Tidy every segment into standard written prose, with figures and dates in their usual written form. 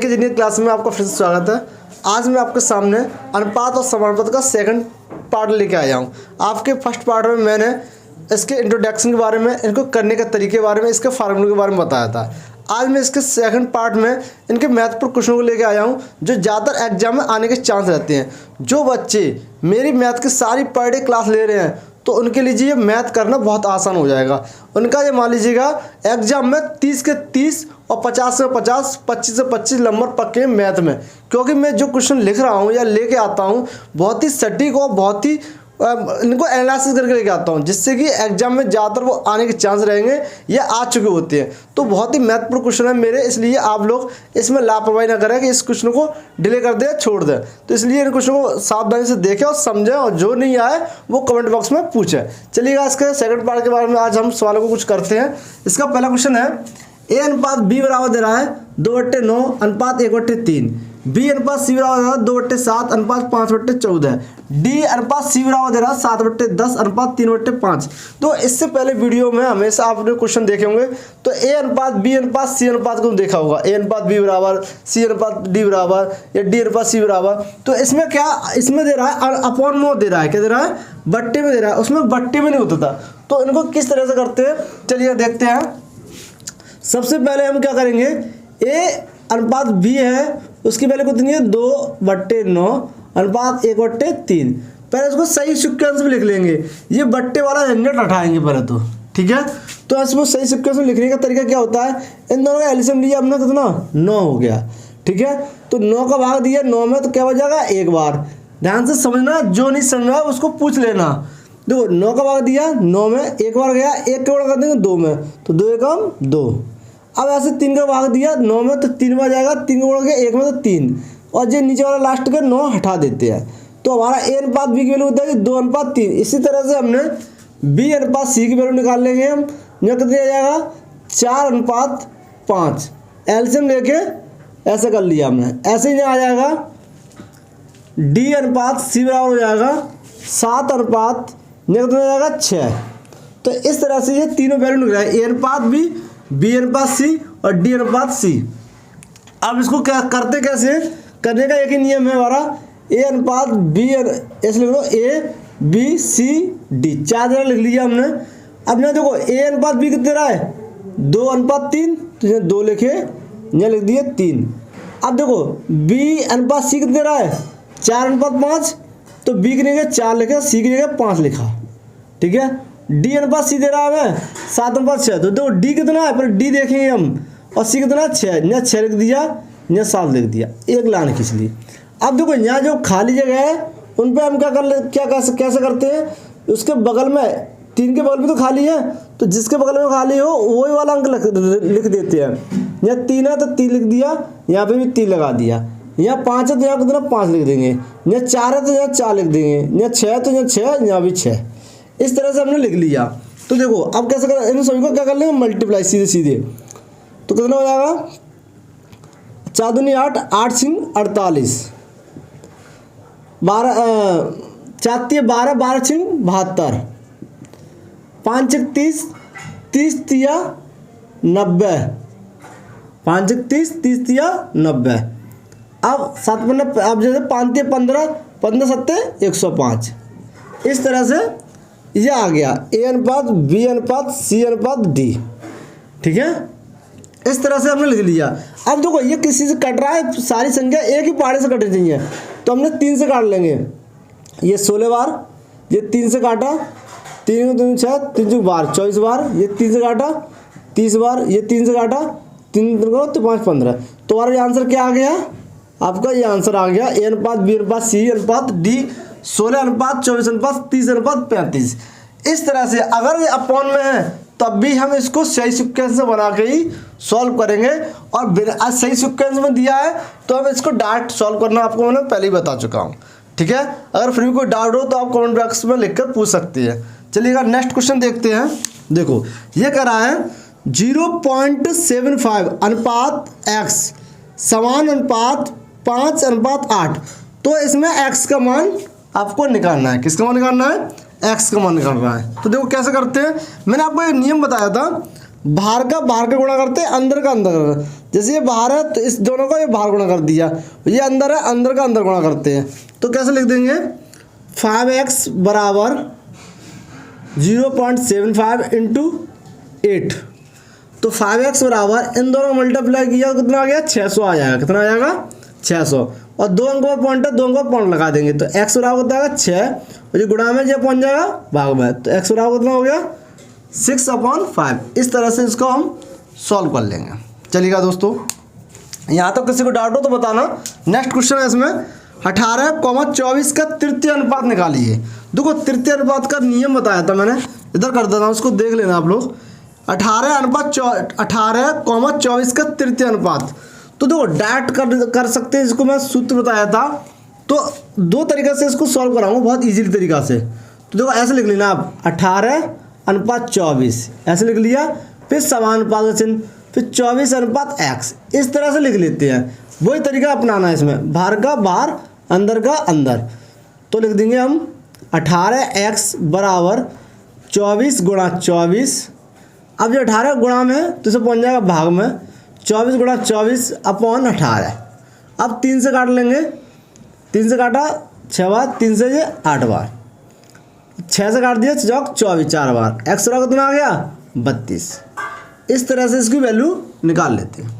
के जरिए क्लास में आपका फिर से स्वागत है। आज मैं आपके सामने अनुपात और समानुपात का सेकंड पार्ट लेके आया हूँ। आपके फर्स्ट पार्ट में मैंने इसके इंट्रोडक्शन के बारे में, इनको करने के तरीके के बारे में, इसके फार्मूले के बारे में बताया था। आज मैं इसके सेकंड पार्ट में इनके मैथपूर्ण क्वेश्चनों को लेके आया हूँ जो ज़्यादातर एग्जाम में आने के चांस रहते हैं। जो बच्चे मेरी मैथ की सारी पर डे क्लास ले रहे हैं तो उनके लिए ये मैथ करना बहुत आसान हो जाएगा। उनका ये मान लीजिएगा एग्जाम में 30 के 30 और 50 से 50, 25 से 25 नंबर पक्के मैथ में, क्योंकि मैं जो क्वेश्चन लिख रहा हूँ या लेके आता हूँ बहुत ही सटीक और बहुत ही इनको एनालिसिस करके लेके आता हूँ, जिससे कि एग्जाम में ज़्यादातर वो आने के चांस रहेंगे या आ चुके होते हैं। तो बहुत ही महत्वपूर्ण क्वेश्चन है मेरे, इसलिए आप लोग इसमें लापरवाही ना करें कि इस क्वेश्चन को डिले कर दें, छोड़ दें। तो इसलिए इन क्वेश्चन को सावधानी से देखें और समझें, और जो नहीं आए वो कमेंट बॉक्स में पूछें। चलिएगा इसके सेकंड पार्ट के बारे में आज हम सवालों को कुछ करते हैं। इसका पहला क्वेश्चन है ए अनुपात बी बराबर दे रहा है 2/9 अनुपात 1/3, बी अनुपात सी बराबर दे रहा है 2/7 अनुपात 5/14, डी अनुपात सी बराबर दे रहा है 7/10 अनुपात 3/5। तो इससे पहले वीडियो में हमेशा आपने क्वेश्चन देखे होंगे, तो ए अनुपात बी अनुपात सी अनुपात को देखा होगा, ए अनुपात बी बराबर, सी अनुपात डी बराबर या डी अनुपात सी बराबर। तो इसमें क्या, इसमें दे रहा है अपॉन में दे रहा है, क्या दे रहा है, बट्टे में दे रहा है, उसमें बट्टे में नहीं होता था। तो इनको किस तरह से करते हैं चलिए देखते हैं। सबसे पहले हम क्या करेंगे, ए अनुपात बी है उसकी वैल्यू कितनी है 2/9 अनुपात 1/3। पहले इसको सही सीक्वेंस में लिख लेंगे, ये बट्टे वाला झंझट हटाएंगे पहले तो, ठीक है। तो इसमें सही सीक्वेंस में लिखने का तरीका क्या होता है, इन दोनों का एलसीएम लिया हमने कितना 9 हो गया, ठीक है। तो 9 का भाग दिया 9 में तो क्या हो जाएगा एक बार। ध्यान से समझना, जो नहीं समझ रहा उसको पूछ लेना। देखो 9 का भाग दिया 9 में, एक बार गया, एक के बार कर देंगे 2 में, तो 2 एकम 2। अब ऐसे 3 का भाग दिया 9 में तो 3 बार जाएगा, 3 का बढ़ गया 1 में तो 3, और जो नीचे वाला लास्ट के 9 हटा देते हैं। तो हमारा ए अनुपात बी की वैल्यू होता है 2/3। इसी तरह से हमने बी अनुपात सी की वैल्यू निकाल लेंगे हम, यहाँ कितना आ जाएगा 4/5। एलसीएम लेके ऐसे कर लिया हमने, ऐसे ही आ जाएगा डी अनुपात सी बराबर हो जाएगा 7/, कितना आ जाएगा 6। तो इस तरह से ये तीनों वैल्यू निकला है, ए अनुपात बी अनुपात सी और डी अनुपात सी। अब इसको क्या करते, कैसे करने का एक ही नियम है हमारा, ए अनुपात बी, ऐसे लिख लो ए बी सी डी, 4 जगह लिख लिया हमने। अब ना देखो ए अनुपात बी कितने रहा है 2/3, तो यहाँ 2 लिखे, यहाँ लिख दिए 3। अब देखो बी अनुपात सी कितने रहा है 4/5, तो बी की जगह 4 लिखा, सी की जगह 5 लिखा, ठीक है। डी अनुपात सी दे रहा है हमें 7/6, तो देखो डी कितना है पर डी देखेंगे हम, और सी कितना 6, यहाँ 6 लिख दिया, यहाँ 7 लिख दिया, एक लाइन खींच ली। अब देखो यहाँ जो खाली जगह है उन पे हम कैसे करते हैं, उसके बगल में 3 के बगल में तो खाली है, तो जिसके बगल में खाली हो वही वाला अंक लिख देते हैं। यहाँ 3 है तो 3 लिख दिया, यहाँ पे भी 3 लगा दिया। यहाँ 5 है तो यहाँ कितना 5 लिख देंगे, यहाँ 4 है तो यहाँ 4 लिख देंगे, यहाँ 6 है तो यहाँ 6, यहाँ भी 6। इस तरह से हमने लिख लिया। तो देखो अब कैसे कर, इन सभी को क्या कर लेंगे मल्टीप्लाई सीधे सीधे, तो कितना हो जाएगा 4 दूनी 8, 8 सिंह 48, 12 4 तिया 12, 12 सिंह 72, 5 6 30, 30 तिया 90, 5 6 30, 30 तिया 90। अब 7 15, अब जैसे 5 तिया 15, 15 7 105। इस तरह से ये आ गया ए अनुपात बी अनुपात सी अनुपात डी, ठीक है। इस तरह से हमने लिख लिया। अब देखो ये किसी से कट रहा है, सारी संख्या एक ही पहाड़े से कटनी चाहिए, तो हमने 3 से काट लेंगे। ये 16 बार, ये 3 से काटा, 3 3 6, 3 बार 24 बार, ये 3 से काटा 30 बार, ये 3 से काटा 3 करो तो 5 15। तो हमारा आंसर क्या आ गया, आपका ये आंसर आ गया ए अनुपात बी अनुपात सी अनुपात डी 16 अनुपात 24 अनुपात 30 अनुपात 35। इस तरह से अगर ये अपॉन में है तब भी हम इसको सही सीक्वेंस से बना के ही सॉल्व करेंगे, और बिना सही सीक्वेंस में दिया है तो हम इसको डायरेक्ट सॉल्व करना आपको मैंने पहले ही बता चुका हूँ, ठीक है। अगर फिर भी कोई डाउट हो तो आप कमेंट बॉक्स में लिखकर पूछ सकती है। चलिएगा नेक्स्ट क्वेश्चन देखते हैं। देखो ये कह रहा है 0.75 अनुपात x समान अनुपात 5/8। तो इसमें x का मान आपको निकालना है। किसका मान निकालना है, x का मान निकालना है। तो देखो कैसे करते हैं, मैंने आपको एक नियम बताया था, बाहर का गुणा करते हैं, अंदर का अंदर करते हैं। जैसे ये बाहर है तो इस दोनों का ये बाहर गुणा कर दिया, ये अंदर है, अंदर का अंदर गुणा करते हैं। तो कैसे लिख देंगे 5x बराबर 0.75 इंटू 8। तो 5x बराबर इन दोनों मल्टीप्लाई किया तो कितना आ गया 600 आ जाएगा। कितना आ जाएगा 600। और 2 अंकों का पॉइंट है, 2 अंकों का पॉइंट लगा देंगे तो x बराबर कितना आएगा 6 और जो गुणा में जो पहुँच जाएगा भाग में, तो x बराबर कितना हो गया 6/5। इस तरह से इसको हम सॉल्व कर लेंगे। चलिएगा दोस्तों, यहाँ तक किसी को डाउट हो तो बताना। नेक्स्ट क्वेश्चन है इसमें 18,24 का तृतीय अनुपात निकालिए। देखो तृतीय अनुपात का नियम बताया था मैंने, इधर कर देना, उसको देख लेना आप लोग। 18,24 का तृतीय अनुपात, तो देखो डायरेक्ट कर सकते हैं, इसको मैं सूत्र बताया था। तो 2 तरीके से इसको सॉल्व कराऊंगा, बहुत इजीली तरीका से। तो देखो ऐसे लिख लेना आप 18/24 ऐसे लिख लिया, फिर समानुपात का चिन्ह, फिर 24/x इस तरह से लिख लेते हैं। वही तरीका अपनाना है इसमें, बाहर का बाहर, अंदर का अंदर। तो लिख देंगे हम 18x बराबर 24 गुणा 24। अब जो 18 गुणा में है तो इसे पहुँच जाएगा भाग में, 24 गुणा 24/18। अब 3 से काट लेंगे, 3 से काटा 6 बार, 3 से ये 8 बार, 6 से काट दिया 24 4 बार, x बराबर कितना आ गया 32। इस तरह से इसकी वैल्यू निकाल लेते हैं।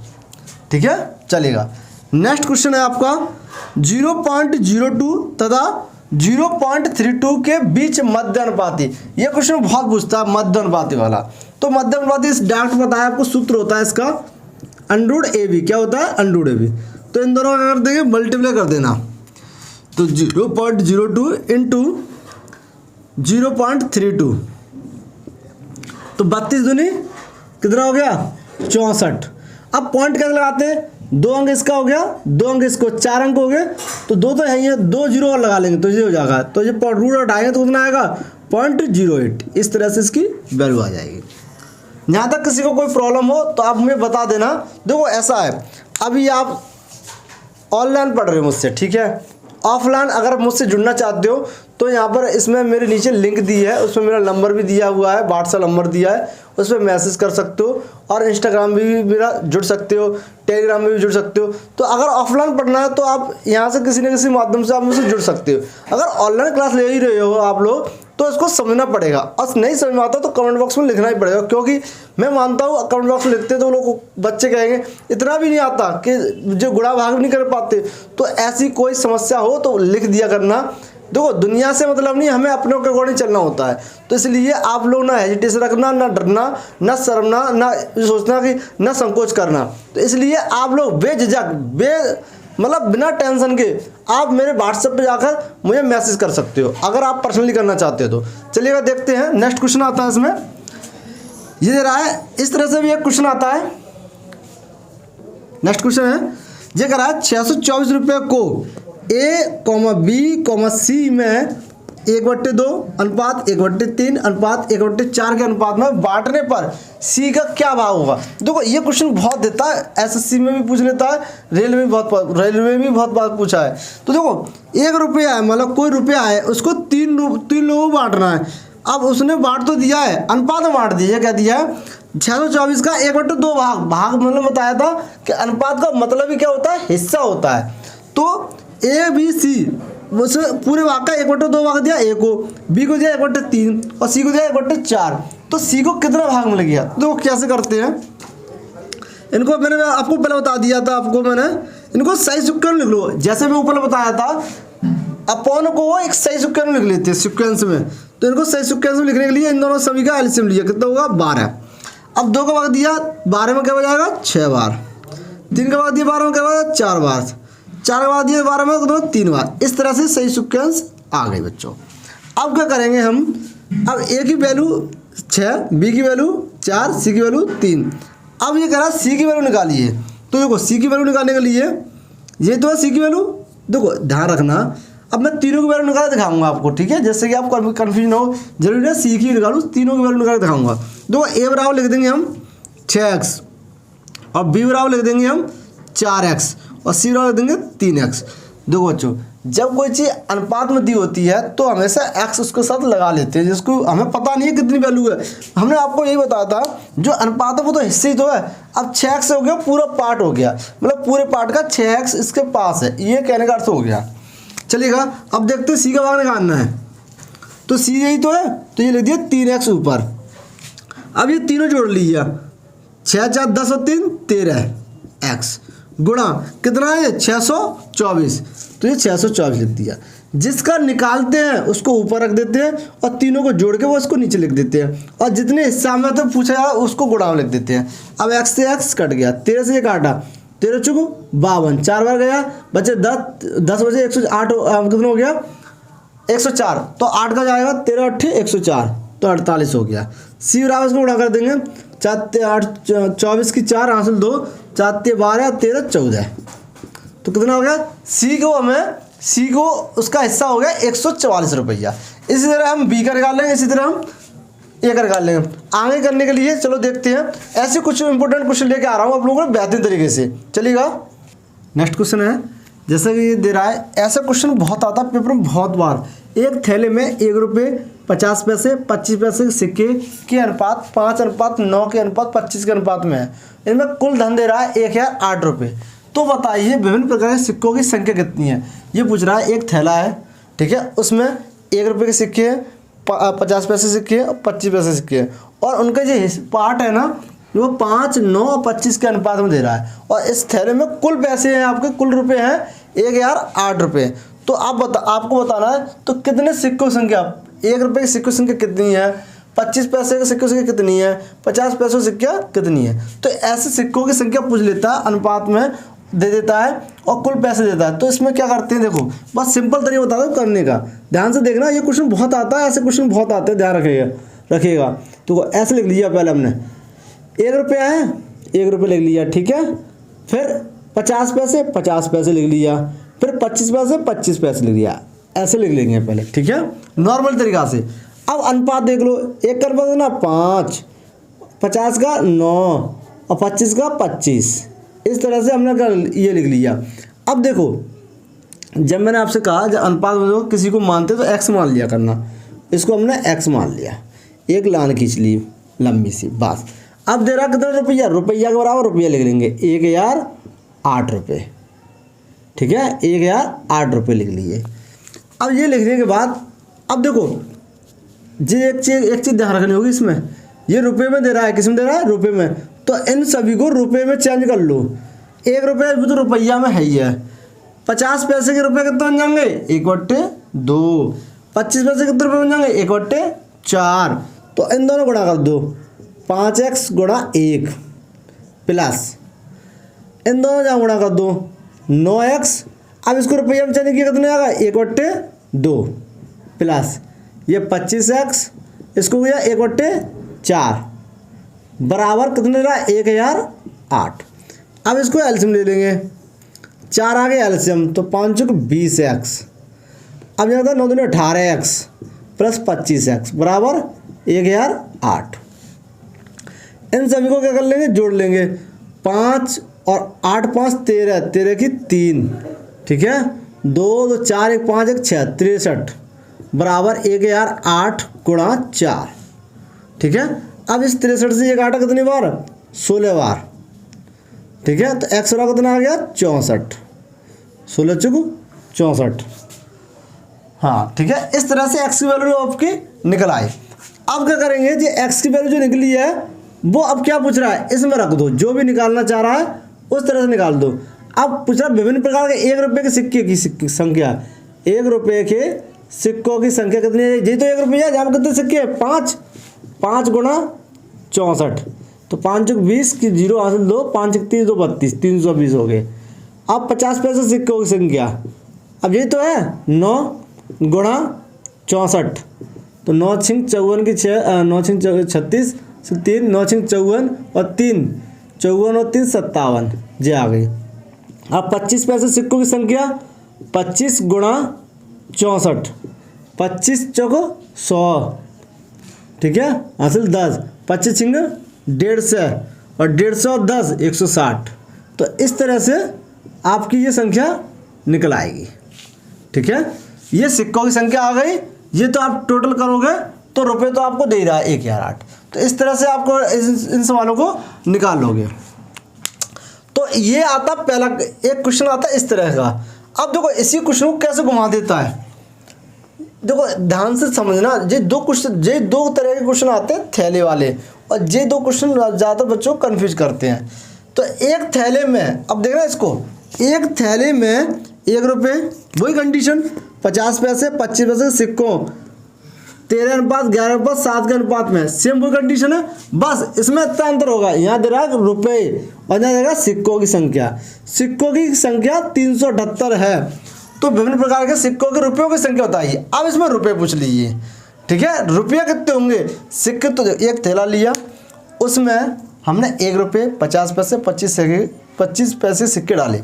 ठीक है, चलेगा। नेक्स्ट क्वेश्चन है आपका 0.02 तथा 0.32 के बीच मध्य अनुपाती। ये क्वेश्चन बहुत पूछता है मध्य अनुपाती वाला। तो मध्य अनुपाती इस डायरेक्ट बताया आपको, सूत्र होता है इसका √AB। क्या होता है √AB। तो इन दोनों का कर देंगे मल्टीप्लाई कर देना, तो 0.02 इंटू 0.32, तो 32 दूनी कितना हो गया 64। अब पॉइंट कैसे लगाते हैं, 2 अंक इसका हो गया, 2 अंक इसको, 4 अंक हो गए, तो 2 तो यही है, 2 जीरो और लगा लेंगे तो ये हो जाएगा। तो ये रूट हटाएंगे तो कितना आएगा 0.08। इस तरह से इसकी वैल्यू आ जाएगी। यहाँ तक किसी को कोई प्रॉब्लम हो तो आप मुझे बता देना। देखो ऐसा है, अभी आप ऑनलाइन पढ़ रहे हो मुझसे, ठीक है। ऑफलाइन अगर मुझसे जुड़ना चाहते हो तो यहाँ पर इसमें मेरे नीचे लिंक दी है, उसमें मेरा नंबर भी दिया हुआ है, व्हाट्सएप नंबर दिया है, उस पर मैसेज कर सकते हो। और इंस्टाग्राम भी मेरा जुड़ सकते हो, टेलीग्राम में भी जुड़ सकते हो। तो अगर ऑफलाइन पढ़ना है तो आप यहाँ से किसी न किसी माध्यम से आप मुझसे जुड़ सकते हो। अगर ऑनलाइन क्लास ले ही रहे हो आप लोग तो इसको समझना पड़ेगा, और नहीं समझ में आता तो कमेंट बॉक्स में लिखना ही पड़ेगा, क्योंकि मैं मानता हूँ कमेंट बॉक्स में लिखते तो लोग बच्चे कहेंगे इतना भी नहीं आता कि जो गुणा भाग नहीं कर पाते। तो ऐसी कोई समस्या हो तो लिख दिया करना। देखो दुनिया से मतलब नहीं, हमें अपनों के अकॉर्डिंग चलना होता है। तो इसलिए आप लोग ना हेजिटेशन रखना, ना डरना, ना शर्मना, ना सोचना कि ना संकोच करना। तो इसलिए आप लोग बेझिझक मतलब बिना टेंशन के आप मेरे व्हाट्सएप पे जाकर मुझे मैसेज कर सकते हो, अगर आप पर्सनली करना चाहते हो तो। चलिएगा देखते हैं नेक्स्ट क्वेश्चन आता है इसमें। ये दे रहा है इस तरह से भी एक क्वेश्चन आता है। नेक्स्ट क्वेश्चन है, ये कह रहा है 624 रुपये को A,B,C में 1/2 अनुपात 1/3 अनुपात 1/4 के अनुपात में बांटने पर C का क्या भाग होगा। देखो ये क्वेश्चन बहुत देता है, SSC में भी पूछ लेता है, रेलवे में बहुत बार पूछा है। तो देखो 1 रुपया है, मतलब कोई रुपया है, उसको 3 लोगों को बांटना है। अब उसने बांट तो दिया है, अनुपात में बांट दिया। क्या दिया है 624 का 1/2 भाग मतलब बताया था कि अनुपात का मतलब ही क्या होता है, हिस्सा होता है। तो ABC उसमें पूरे भाग का 1/2 भाग दिया A को, B को दिया 1/3 और C को दिया 1/4। तो C को कितना भाग मिल गया। तो कैसे करते हैं इनको, मैंने आपको पहले बता दिया था, आपको मैंने इनको सही सिक्वेंस लिख लो। जैसे मैं ऊपर बताया था, अपॉन को एक सही सिक्वेंस में लिख लेते हैं सिक्वेंस में। तो इनको सही सिक्वेंस में लिखने के लिए इन दोनों सभी का एलसीएम लिया, कितना होगा 12। अब 2 का भाग दिया 12 में क्या हो जाएगा 6 बार, 3 का भाग दिया 12 में क्या हो 4 बार, 4 का भाग दिया 12 में तो 3 बार। इस तरह से सही सिक्वेंस आ गई बच्चों। अब क्या करेंगे हम, अब A की वैल्यू 6, B की वैल्यू 4, C की वैल्यू 3। अब ये कह रहा है C की वैल्यू निकालिए। तो देखो C की वैल्यू निकालने के लिए ये तो है C की वैल्यू, देखो ध्यान रखना। अब मैं तीनों की वैल्यू निकाल दिखाऊंगा आपको, ठीक है, जैसे कि आप कन्फ्यूजन हो जरूरी है C की निकालूँ, तीनों की वैल्यू निकाल दिखाऊंगा। देखो A बराबर लिख देंगे हम 6x और B बराबर लिख देंगे हम 4x और C बराबर लिख देंगे 3x। देखो बच्चों जब कोई चीज़ अनुपात में दी होती है तो हमेशा एक्स उसके साथ लगा लेते हैं, जिसको हमें पता नहीं है कितनी वैल्यू है। हमने आपको यही बताया था जो अनुपात है वो तो हिस्से ही तो है। अब 6x हो गया, पूरा पार्ट हो गया, मतलब पूरे पार्ट का 6x इसके पास है, ये कहने का अर्थ हो गया। चलिएगा अब देखते हैं सी का भाग निकालना है, तो सी यही तो है, तो ये लिख दिया 3x ऊपर। अब ये तीनों जोड़ लीजिए, 6 4 10 और 3 13x गुणा कितना है 624, तो ये 624 लिख दिया। जिसका निकालते हैं उसको ऊपर रख देते हैं और तीनों को जोड़ के वो उसको नीचे लिख देते हैं, और जितने हिस्सा में तो पूछा जाए उसको गुणा में लिख देते हैं। अब x से x कट गया, 13 से ये काटा, 13 चुको 52, 4 बार गया, बचे 10 बचे 108, कितना हो गया 104, तो 8 का जाएगा 13 8 104, तो 48 हो गया। सी बराबर इसको गुणा कर देंगे, 4 8 24 की 4 हासिल 2, 4 12 13 14, तो कितना हो गया सी को उसका हिस्सा हो गया 144 रुपया। इसी तरह हम बी का निकाल लेंगे, इसी तरह हम ए का निकाल लेंगे। आगे करने के लिए चलो देखते हैं, ऐसे कुछ इंपॉर्टेंट क्वेश्चन लेके आ रहा हूँ आप लोगों को बेहतरीन तरीके से। चलिएगा नेक्स्ट क्वेश्चन है, जैसा कि ये दे रहा है, ऐसा क्वेश्चन बहुत आता है पेपर में बहुत बार। एक थैले में 1 रुपये 50 पैसे 25 पैसे के सिक्के के अनुपात 5:9 के अनुपात 25 के अनुपात में है। इनमें कुल धन दे रहा है 1008 रुपये। तो बताइए विभिन्न प्रकार के सिक्कों की संख्या कितनी है। ये पूछ रहा है, एक थैला है, ठीक है, उसमें 1 रुपये के सिक्के हैं, 50 पैसे सिक्के हैं और 25 पैसे सिक्के हैं, और उनका जो पार्ट है ना वो 5, 9 और 25 के अनुपात में दे रहा है। और इस थैले में कुल पैसे हैं, आपके कुल रुपए हैं 1008 रुपये। तो आपको बताना है तो कितने सिक्कों की संख्या, 1 रुपये की सिक्कों की संख्या कितनी है, 25 पैसे के सिक्कों की संख्या कितनी है, 50 पैसों की संख्या कितनी है। तो ऐसे सिक्कों की संख्या पूछ लेता है, अनुपात में दे देता है और कुल पैसे देता है। तो इसमें क्या करते हैं, देखो बस सिंपल तरीका बता दो करने का, ध्यान से देखना, ये क्वेश्चन बहुत आता है, ऐसे क्वेश्चन बहुत आते हैं, ध्यान रखिएगा। तो ऐसे लिख लिया, पहले हमने 1 रुपया है, 1 रुपये लिख लिया, ठीक है, फिर 50 पैसे 50 पैसे लिख लिया, फिर 25 पैसे 25 पैसे लिख लिया, ऐसे लिख लेंगे पहले, ठीक है, नॉर्मल तरीका से। अब अनुपात देख लो, 1 का अनुपात ना 5, 50 का 9 और 25 का 25, इस तरह से हमने ये लिख लिया। अब देखो, जब मैंने आपसे कहा जब अनुपात में किसी को मानते तो x मान लिया करना, इसको हमने x मान लिया, एक लाइन खींच ली लंबी सी, बस। अब दे रहा कितना रुपया, रुपया के बराबर रुपया लिख लेंगे, 1008 रुपये, ठीक है, 1008 रुपये लिख लिए। अब ये लिखने के बाद अब देखो जी एक चीज़ ध्यान रखनी होगी इसमें, ये रुपये में दे रहा है, किस में दे रहा है, रुपये में, तो इन सभी को रुपये में चेंज कर लो। 1 रुपये भी तो रुपया में है ही है, 50 पैसे के रुपये कितने बन जाएंगे, 1/2, 25 पैसे कितने रुपये बन जाएंगे, 1/4, तो इन दोनों गुणा कर दो, 5x गुणा 1 प्लस इन दोनों जहाँ गुणा कर दो 9x। अब इसको रुपये में चेंज किया कितने आएगा, 1/2 प्लस ये 25x, इसको गया 1/4 बराबर कितने रहा, 1008। अब इसको एलसीएम ले लेंगे, 4 आ गया एलसीएम, तो 5 × 20x, अब यहाँ था 9 दूनी 18x प्लस 25x बराबर 1008। इन सभी को क्या कर लेंगे, जोड़ लेंगे, 5 और 8 5 13, 13 की 3, ठीक है, 2 2 4 1 5 1 6 63 बराबर 1008 गुणा 4, ठीक है। अब इस 63 से ये काटा कितनी बार, 16 बार, ठीक है, तो x बराबर कितना आ गया, 64, 16 चुको 64, हाँ, ठीक है। इस तरह से x की वैल्यू आपकी निकल आई। अब क्या करेंगे, जो x की वैल्यू जो निकली है वो अब क्या पूछ रहा है, इसमें रख दो, जो भी निकालना चाह रहा है उस तरह से निकाल दो। अब पूछ रहा है विभिन्न प्रकार के 1 रुपये के सिक्के की संख्या, 1 रुपये के सिक्कों की संख्या कितनी है, ये तो 1 रुपया है, जहाँ कितने सिक्के हैं, 5 गुणा 64, तो 5 × 20 की 0 हासिल 2, 5 × 3 2 32, 320 हो गए। अब 50 पैसे सिक्कों की संख्या, अब ये तो है 9 गुणा 64, तो 9 × 54 की 6, 9 × 36 3, 9 × 54 और 3, 54 और 3 57, ये आ गई। अब 25 पैसे सिक्कों की संख्या, 25 गुणा 64, 25 चौको 100, ठीक है, हासिल 10, 25 × 150 और 150 और 10 160। तो इस तरह से आपकी ये संख्या निकल आएगी, ठीक है, ये सिक्कों की संख्या आ गई। ये तो आप टोटल करोगे तो रुपए तो आपको दे रहा है 1008। तो इस तरह से आपको इन सवालों को निकाल लोगे। तो ये आता पहला एक क्वेश्चन आता है इस तरह का। अब देखो इसी क्वेश्चन को कैसे घुमा देता है, देखो ध्यान से समझना। ये दो तरह के क्वेश्चन आते हैं थैले वाले, और ये दो क्वेश्चन ज़्यादातर बच्चों को कन्फ्यूज करते हैं। तो एक थैले में, अब देखना इसको, एक थैले में 1 रुपये, वही कंडीशन, 50 पैसे 25 पैसे सिक्कों, 13 अनुपात 11 अनुपात 7 के अनुपात में, सेम वही कंडीशन है। बस इसमें इतना अंतर होगा, यहाँ दे रहा है रुपये और यहाँ देगा सिक्कों की संख्या। सिक्कों की संख्या 378 है। तो विभिन्न प्रकार के सिक्कों के रुपयों की संख्या बताइए। अब इसमें रुपये पूछ लीजिए, ठीक है। रुपये कितने होंगे, सिक्के तो एक थैला लिया, उसमें हमने 1 रुपये 50 पैसे 25 पैसे सिक्के डाले,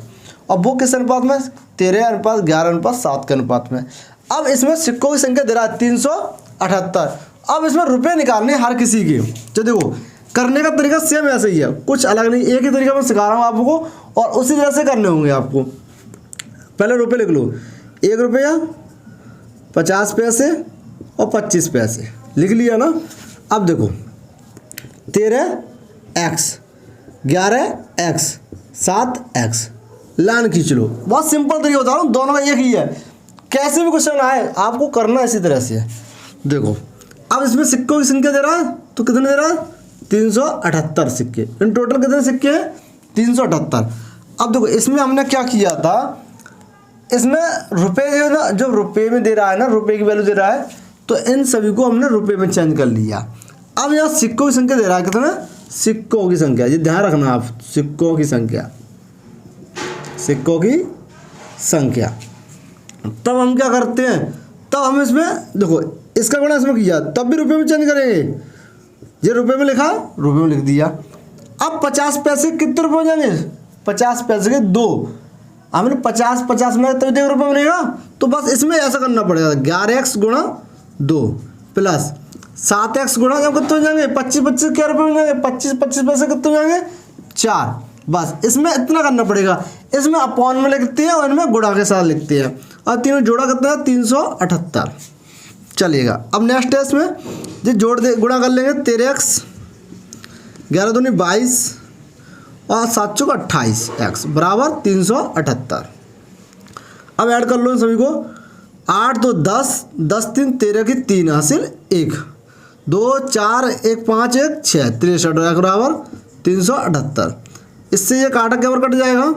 और वो किस अनुपात में, 13 अनुपात 11 अनुपात 7 के अनुपात में। अब इसमें सिक्कों की संख्या दे रहा है 378। अब इसमें रुपये निकालने हर किसी के। तो देखो करने का तरीका सेम ऐसे ही है, कुछ अलग नहीं, एक ही तरीका मैं सिखा रहा हूँ आपको, और उसी तरह से करने होंगे आपको। पहले रुपये लिख लो, 1 रुपया 50 पैसे और 25 पैसे लिख लिया ना। अब देखो 13x 11x 7x, लाइन खींच लो। बहुत सिंपल तरीका बता रहा हूँ, दोनों में एक ही है। कैसे भी क्वेश्चन आए आपको करना इसी तरह से है। देखो अब इसमें सिक्कों की संख्या दे रहा है, तो कितने दे रहा है, 378 सिक्के। इन टोटल कितने सिक्के हैं, 378। अब देखो इसमें हमने क्या किया था, इसमें रुपये जो है ना, जब रुपये में दे रहा है ना, रुपये की वैल्यू दे रहा है, तो इन सभी को हमने रुपये में चेंज कर लिया। अब यहाँ सिक्कों की संख्या दे रहा है कितना, सिक्कों की संख्या, ये ध्यान रखना आप, सिक्कों की संख्या, सिक्कों की संख्या। तब हम क्या करते हैं, तब हम इसमें देखो इसका गुणा इसमें किया, तब भी रुपये में चेंज करेंगे। ये रुपये में लिखा, रुपये में लिख दिया। अब 50 पैसे कितने रुपये हो जाएंगे, 50 पैसे के 2, हमने 50 में तो देखो रुपये बनेगा। तो बस इसमें ऐसा करना पड़ेगा, 11x गुणा 2 प्लस 7x गुणा, जब कितने हो जाएंगे, 25 क्या रुपये हो जाएंगे, 25 पैसे कितने हो जाएंगे, 4। बस इसमें इतना करना पड़ेगा। इसमें अपॉन में लिखते हैं और इनमें गुणा के साथ लिखते हैं, और तीनों जोड़ा कितना है, 378 चलेगा। अब नेक्स्ट है इसमें जो जोड़ दे, गुणा कर लेंगे, 13x 11 दूनी 22 और 7 चौक 28x बराबर 378। अब ऐड कर लो इन सभी को, 8 2 10 10 3 13 की 3 हासिल 1 2 4 1 5 1 6 63 बराबर 378। इससे ये काटा क्या बार कट जाएगा,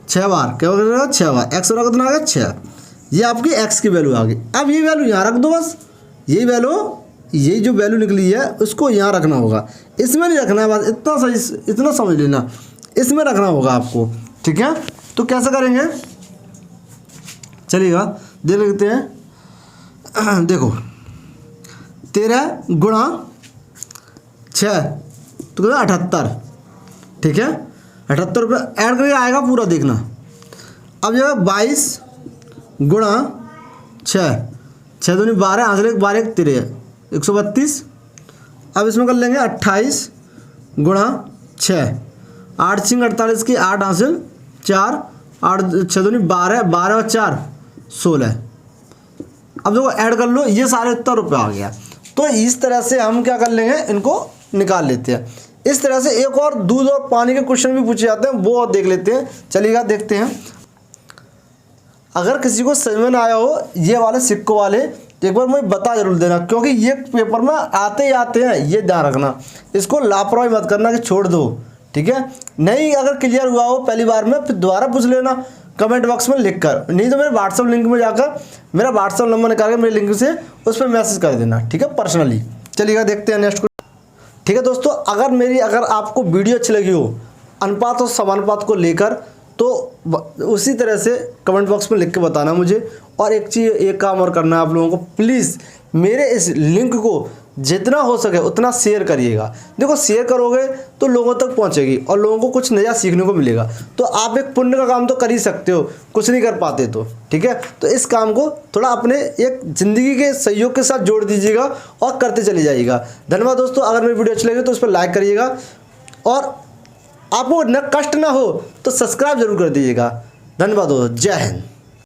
6 बार, क्या बार कटेगा, 6 बार। एक्स वाला कितना आ गया, 6। ये आपकी एक्स की वैल्यू आ गई। अब ये वैल्यू यहाँ रख दो, बस यही वैल्यू, यही जो वैल्यू निकली है उसको यहाँ रखना होगा, इसमें नहीं रखना है। बस इतना सही, इतना समझ लेना, इसमें रखना होगा आपको, ठीक है। तो कैसे करेंगे, चलिएगा देख लेते हैं। देखो 13 गुणा 6 तो कितना 78, ठीक है। 78 रुपये ऐड करके आएगा पूरा, देखना। अब जो है 22 गुणा 6 दूनी 12 आंसर 12 13 132। अब इसमें कर लेंगे 28 गुणा 6 8 6 48 की 8 हासिल 4 8 6 दूनी 12 12 और 4 16। अब देखो ऐड कर लो, ये सारे इतना रुपये आ गया। तो इस तरह से हम क्या कर लेंगे, इनको निकाल लेते हैं। इस तरह से एक और दूध और पानी के क्वेश्चन भी पूछे जाते हैं, वो और देख लेते हैं। चलिएगा देखते हैं। अगर किसी को समझ में ना आया हो ये वाले सिक्कों वाले, एक बार मुझे बता जरूर देना, क्योंकि ये पेपर में आते ही आते हैं, ये ध्यान रखना। इसको लापरवाही मत करना कि छोड़ दो, ठीक है। नहीं अगर क्लियर हुआ हो पहली बार में, फिर दोबारा पूछ लेना कमेंट बॉक्स में लिख कर, नहीं तो मेरे व्हाट्सअप लिंक में जाकर मेरा व्हाट्सअप नंबर निकाल के मेरे लिंक से उस पर मैसेज कर देना, ठीक है, पर्सनली। चलिएगा देखते हैं नेक्स्ट। ठीक है दोस्तों, अगर आपको वीडियो अच्छी लगी हो अनुपात और समानुपात को लेकर, तो उसी तरह से कमेंट बॉक्स में लिख के बताना मुझे। और एक काम और करना है आप लोगों को, प्लीज़ मेरे इस लिंक को जितना हो सके उतना शेयर करिएगा। देखो शेयर करोगे तो लोगों तक पहुंचेगी और लोगों को कुछ नया सीखने को मिलेगा। तो आप एक पुण्य का काम तो कर ही सकते हो, कुछ नहीं कर पाते तो, ठीक है। तो इस काम को थोड़ा अपने एक ज़िंदगी के सहयोग के साथ जोड़ दीजिएगा और करते चले जाइएगा। धन्यवाद दोस्तों। अगर मेरी वीडियो अच्छी लगी तो उस पर लाइक करिएगा, और आपको न कष्ट ना हो तो सब्सक्राइब जरूर कर दीजिएगा। धन्यवाद दोस्तों, जय हिंद।